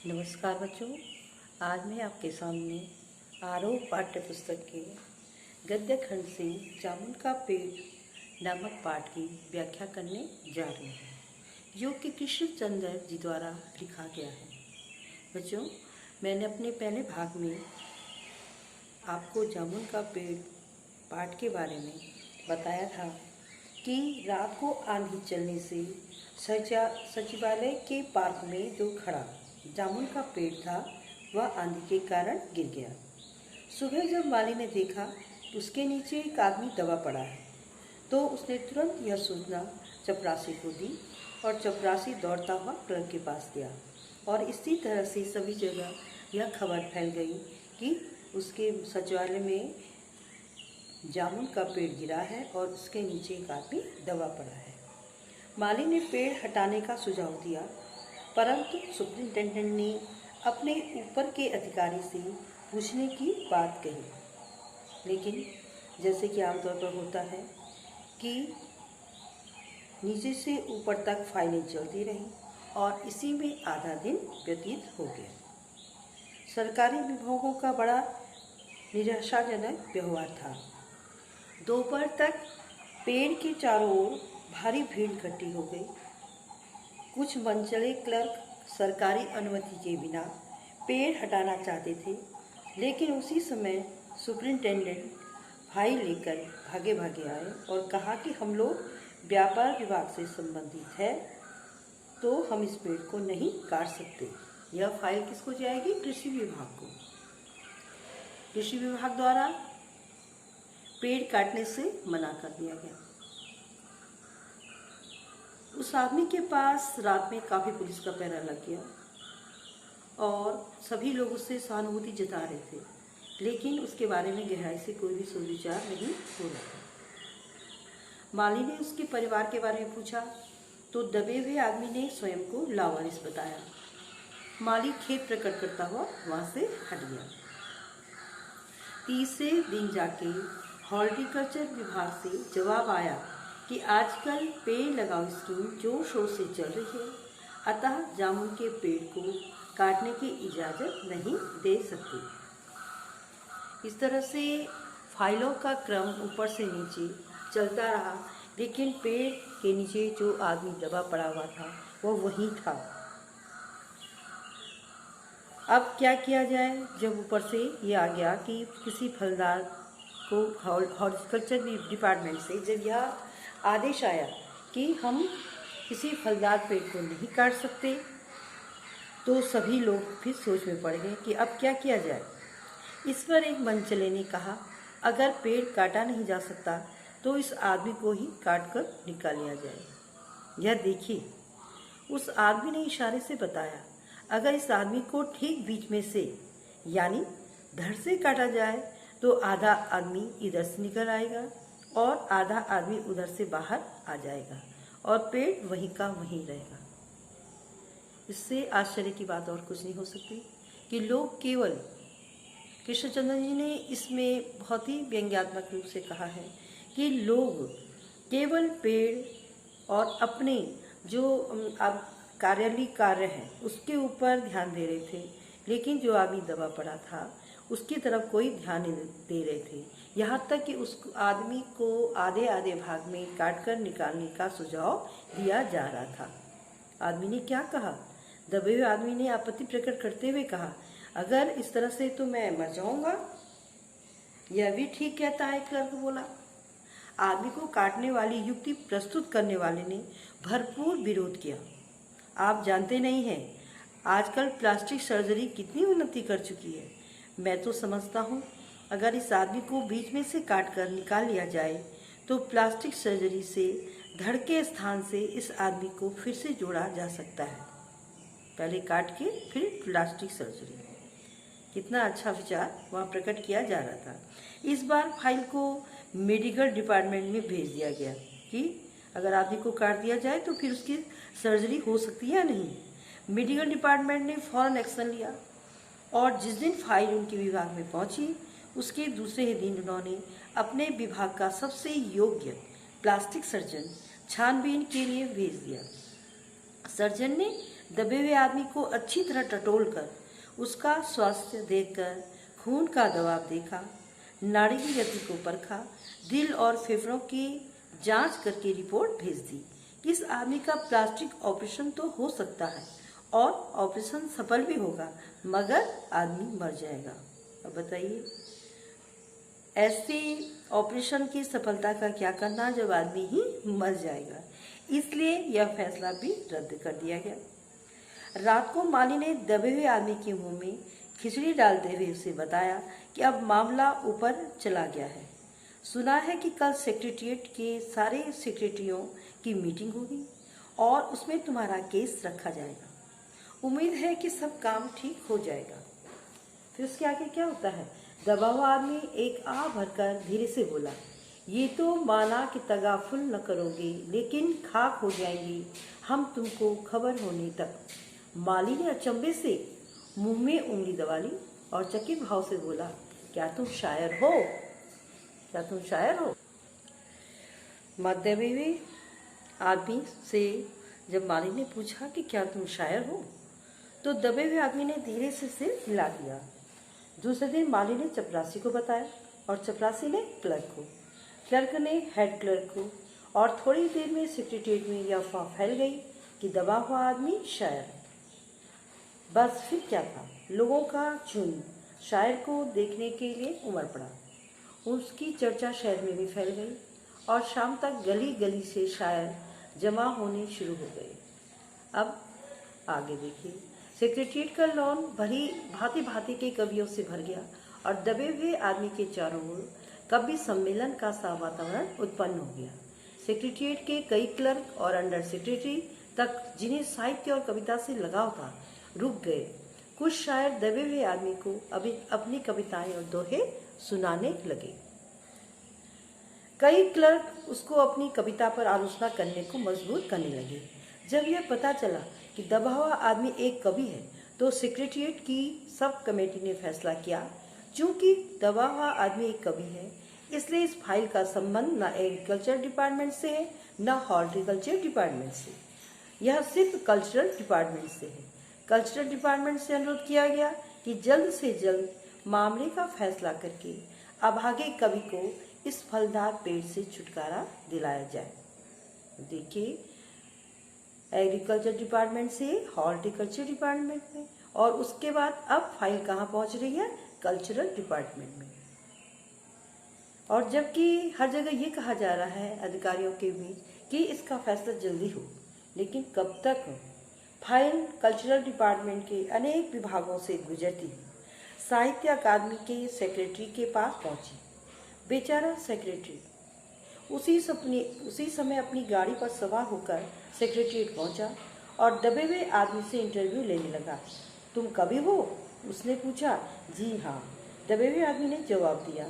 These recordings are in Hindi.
नमस्कार बच्चों। आज मैं आपके सामने आरोह पाठ्य पुस्तक के गद्य खंड से जामुन का पेड़ नामक पाठ की व्याख्या करने जा रहे हैं, जो कि कृष्ण चंद्र जी द्वारा लिखा गया है। बच्चों, मैंने अपने पहले भाग में आपको जामुन का पेड़ पाठ के बारे में बताया था कि रात को आंधी चलने से सचिवालय के पार्क में जो खड़ा जामुन का पेड़ था वह आंधी के कारण गिर गया। सुबह जब माली ने देखा तो उसके नीचे एक आदमी दबा पड़ा है, तो उसने तुरंत यह सूचना चपरासी को दी और चपरासी दौड़ता हुआ क्लर्क के पास गया और इसी तरह से सभी जगह यह खबर फैल गई कि उसके सचिवालय में जामुन का पेड़ गिरा है और उसके नीचे एक आदमी दबा पड़ा है। माली ने पेड़ हटाने का सुझाव दिया, परंतु सुपरिंटेंडेंट ने अपने ऊपर के अधिकारी से पूछने की बात कही। लेकिन जैसे कि आमतौर पर होता है कि नीचे से ऊपर तक फाइलें चलती रहीं और इसी में आधा दिन व्यतीत हो गया। सरकारी विभागों का बड़ा निराशाजनक व्यवहार था। दोपहर तक पेड़ के चारों ओर भारी भीड़ इकट्ठी हो गई। कुछ मनचले क्लर्क सरकारी अनुमति के बिना पेड़ हटाना चाहते थे, लेकिन उसी समय सुपरिंटेंडेंट फाइल लेकर भागे भागे आए और कहा कि हम लोग व्यापार विभाग से संबंधित है, तो हम इस पेड़ को नहीं काट सकते। यह फाइल किसको जाएगी? कृषि विभाग को। कृषि विभाग द्वारा पेड़ काटने से मना कर दिया गया। उस आदमी के पास रात में काफ़ी पुलिस का पहरा लग गया और सभी लोग उससे सहानुभूति जता रहे थे, लेकिन उसके बारे में गहराई से कोई भी सोच विचार नहीं हो रहा था। माली ने उसके परिवार के बारे में पूछा तो दबे हुए आदमी ने स्वयं को लावारिस बताया। माली खेद प्रकट करता हुआ वहाँ से हट गया। तीसरे दिन जाके हॉर्टिकल्चर विभाग से जवाब आया कि आजकल पेड़ लगाओ स्कीम जोर शोर से चल रही है, अतः जामुन के पेड़ को काटने की इजाज़त नहीं दे सकती। इस तरह से फाइलों का क्रम ऊपर से नीचे चलता रहा, लेकिन पेड़ के नीचे जो आदमी दबा पड़ा हुआ था वह वहीं था। अब क्या किया जाए? जब ऊपर से ये आ गया कि किसी फलदार को हॉर्टिकल्चर डिपार्टमेंट से जब यह आदेश आया कि हम किसी फलदार पेड़ को नहीं काट सकते, तो सभी लोग फिर सोच में पड़ गए कि अब क्या किया जाए। इस पर एक मनचले ने कहा, अगर पेड़ काटा नहीं जा सकता तो इस आदमी को ही काट कर निकाल लिया जाए। यह देखिए, उस आदमी ने इशारे से बताया, अगर इस आदमी को ठीक बीच में से यानी धड़ से काटा जाए तो आधा आदमी इधर से निकल आएगा और आधा आदमी उधर से बाहर आ जाएगा और पेड़ वहीं का वहीं रहेगा। इससे आश्चर्य की बात और कुछ नहीं हो सकती कि लोग केवल कृष्णचंद्र जी ने इसमें बहुत ही व्यंग्यात्मक रूप से कहा है कि लोग केवल पेड़ और अपने जो अब कार्यालयी कार्य है उसके ऊपर ध्यान दे रहे थे, लेकिन जो आदमी दबा पड़ा था उसकी तरफ कोई ध्यान नहीं दे रहे थे। यहाँ तक कि उस आदमी को आधे आधे भाग में काटकर निकालने का सुझाव दिया जा रहा था। आदमी ने क्या कहा? दबे हुए आदमी ने आपत्ति प्रकट करते हुए कहा, अगर इस तरह से तो मैं मर जाऊंगा। यह भी ठीक कहता है, क्लर्क बोला। आदमी को काटने वाली युक्ति प्रस्तुत करने वाले ने भरपूर विरोध किया। आप जानते नहीं हैं आजकल प्लास्टिक सर्जरी कितनी उन्नति कर चुकी है। मैं तो समझता हूँ अगर इस आदमी को बीच में से काट कर निकाल लिया जाए तो प्लास्टिक सर्जरी से धड़ के स्थान से इस आदमी को फिर से जोड़ा जा सकता है। पहले काट के फिर प्लास्टिक सर्जरी। कितना अच्छा विचार वहाँ प्रकट किया जा रहा था। इस बार फाइल को मेडिकल डिपार्टमेंट में भेज दिया गया कि अगर आदमी को काट दिया जाए तो फिर उसकी सर्जरी हो सकती है या नहीं। मेडिकल डिपार्टमेंट ने फौरन एक्शन लिया और जिस दिन फाइल उनके विभाग में पहुंची उसके दूसरे ही दिन उन्होंने अपने विभाग का सबसे योग्य प्लास्टिक सर्जन छानबीन के लिए भेज दिया। सर्जन ने दबे हुए आदमी को अच्छी तरह टटोल कर उसका स्वास्थ्य देखकर खून का दबाव देखा, नाड़ी की गति को परखा, दिल और फेफड़ों की जांच करके रिपोर्ट भेज दी। इस आदमी का प्लास्टिक ऑपरेशन तो हो सकता है और ऑपरेशन सफल भी होगा, मगर आदमी मर जाएगा। अब बताइए, ऐसे ऑपरेशन की सफलता का क्या करना जब आदमी ही मर जाएगा। इसलिए यह फैसला भी रद्द कर दिया गया। रात को माली ने दबे हुए आदमी के मुंह में खिचड़ी डालते हुए उसे बताया कि अब मामला ऊपर चला गया है। सुना है कि कल सेक्रेटेरिएट के सारे सेक्रेटरियों की मीटिंग होगी और उसमें तुम्हारा केस रखा जाएगा। उम्मीद है कि सब काम ठीक हो जाएगा। फिर उसके आगे क्या होता है? दबा हुआ आदमी एक आ भरकर धीरे से बोला, ये तो माना कि तगाफुल न करोगे, लेकिन खाक हो जाएंगी हम तुमको खबर होने तक। माली ने अचंभे से मुंह में उंगली दबा ली और चकित भाव से बोला, क्या तुम शायर हो? क्या तुम शायर हो? दबे हुए आदमी से जब माली ने पूछा कि क्या तुम शायर हो, तो दबे हुए आदमी ने धीरे से सिर हिला दिया। दूसरे दिन माली ने चपरासी को बताया और चपरासी ने क्लर्क को, क्लर्क ने हेड क्लर्क को, और थोड़ी देर में सेक्रेटेरिएट में यह अफवाह फैल गई कि दबा हुआ आदमी शायर है। बस फिर क्या था, लोगों का झुंड शायर को देखने के लिए उमड़ पड़ा। उसकी चर्चा शहर में भी फैल गई और शाम तक गली गली से शायर जमा होने शुरू हो गए। अब आगे देखिए, सेक्रेटेरिएट का लॉन भरी भांति भांति के कवियों से भर गया और दबे हुए आदमी के चारों ओर कवि सम्मेलन का सा वातावरण उत्पन्न हो गया। सेक्रेटेरिएट के कई क्लर्क और अंडर सेक्रेटरी तक, जिन्हें साहित्य और कविता से लगाव था, रुक गए। कुछ शायर दबे हुए आदमी को अभी अपनी कविताएं और दोहे सुनाने लगे। कई क्लर्क उसको अपनी कविता पर आलोचना करने को मजबूर करने लगे। जब यह पता चला कि दबा हुआ आदमी एक कवि है, तो सेक्रेटेरिएट की सब कमेटी ने फैसला किया, चूंकि दबा हुआ आदमी एक कवि है, इसलिए इस फाइल का संबंध न एग्रीकल्चर डिपार्टमेंट से है न हॉर्टिकल्चर डिपार्टमेंट से, यह सिर्फ कल्चरल डिपार्टमेंट से है। कल्चरल डिपार्टमेंट से अनुरोध किया गया कि जल्द से जल्द मामले का फैसला करके अभागे कवि को इस फलदार पेड़ से छुटकारा दिलाया जाए। देखिए, एग्रीकल्चर डिपार्टमेंट से हॉर्टिकल्चर डिपार्टमेंट में, और उसके बाद अब फाइल कहाँ पहुँच रही है? कल्चरल डिपार्टमेंट में। और जबकि हर जगह ये कहा जा रहा है अधिकारियों के बीच कि इसका फैसला जल्दी हो, लेकिन कब तक? फाइल कल्चरल डिपार्टमेंट के अनेक विभागों से गुजरती साहित्य अकादमी के सेक्रेटरी के पास पहुंची। बेचारा सेक्रेटरी उसी समय अपनी गाड़ी पर सवार होकर सेक्रेटेरिएट पहुंचा और दबे हुए आदमी से इंटरव्यू लेने लगा। तुम कवि हो? उसने पूछा। जी हाँ, दबे हुए आदमी ने जवाब दिया।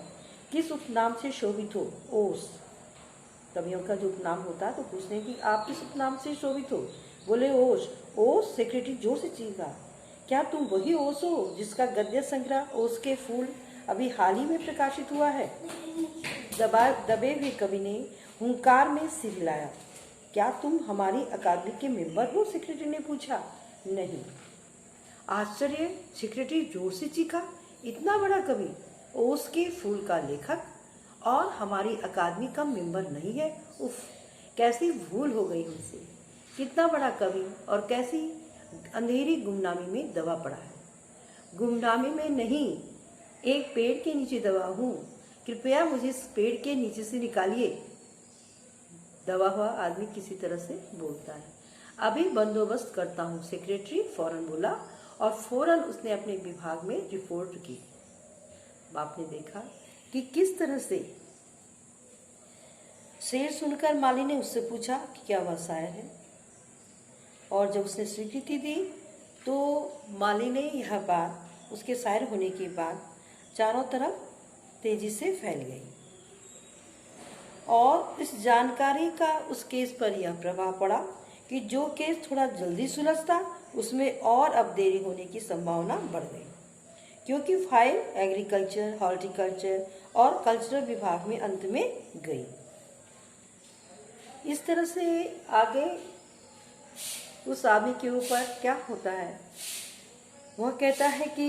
किस उपनाम से शोभित हो? ओस। कवियों का जो उपनाम होता है तो पूछने की आप किस उपनाम से शोभित हो? बोले ओस। ओस। सेक्रेटरी जोर से चीखा, क्या तुम वही ओस हो जिसका गद्य संग्रह ओस के फूल अभी हाल ही में प्रकाशित हुआ है? दबे हुए कवि ने हुंकार में सिर हिलाया। क्या तुम हमारी अकादमी के मेंबर हो? सेक्रेटरी ने पूछा। नहीं। आश्चर्य, सेक्रेटरी जोर से चीखा, इतना बड़ा कवि, ओस के फूल का लेखक, और हमारी अकादमी का मेंबर नहीं है? उफ, कैसी भूल हो गई हमसे। कितना बड़ा कवि और कैसी अंधेरी गुमनामी में दबा पड़ा है। गुमनामी में नहीं, एक पेड़ के नीचे दबा हूँ, कृपया मुझे इस पेड़ के नीचे से निकालिए। दबा हुआ आदमी किसी तरह से बोलता है। अभी बंदोबस्त करता हूँ, सेक्रेटरी फौरन बोला, और फौरन उसने अपने विभाग में रिपोर्ट की। आपने देखा कि किस तरह से शेर सुनकर माली ने उससे पूछा कि क्या वह शायर है, और जब उसने स्वीकृति दी तो माली ने यह बात उसके शायर होने के बाद चारों तरफ तेजी से फैल गई, और इस जानकारी का उस केस पर यह प्रभाव पड़ा कि जो केस थोड़ा जल्दी सुलझता उसमें और अब देरी होने की संभावना बढ़ गई, क्योंकि फाइल एग्रीकल्चर, हॉर्टिकल्चर और कल्चरल विभाग में अंत में गई। इस तरह से आगे उस आदमी के ऊपर क्या होता है। वह कहता है कि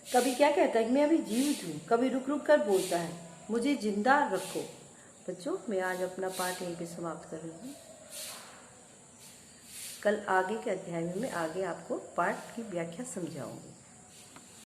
कभी क्या कहता है कि मैं अभी जीवित हूँ, कभी रुक रुक कर बोलता है मुझे जिंदा रखो। बच्चों, मैं आज अपना पाठ यहीं पे समाप्त कर रही हूँ। कल आगे के अध्याय में मैं आगे आपको पाठ की व्याख्या समझाऊंगी।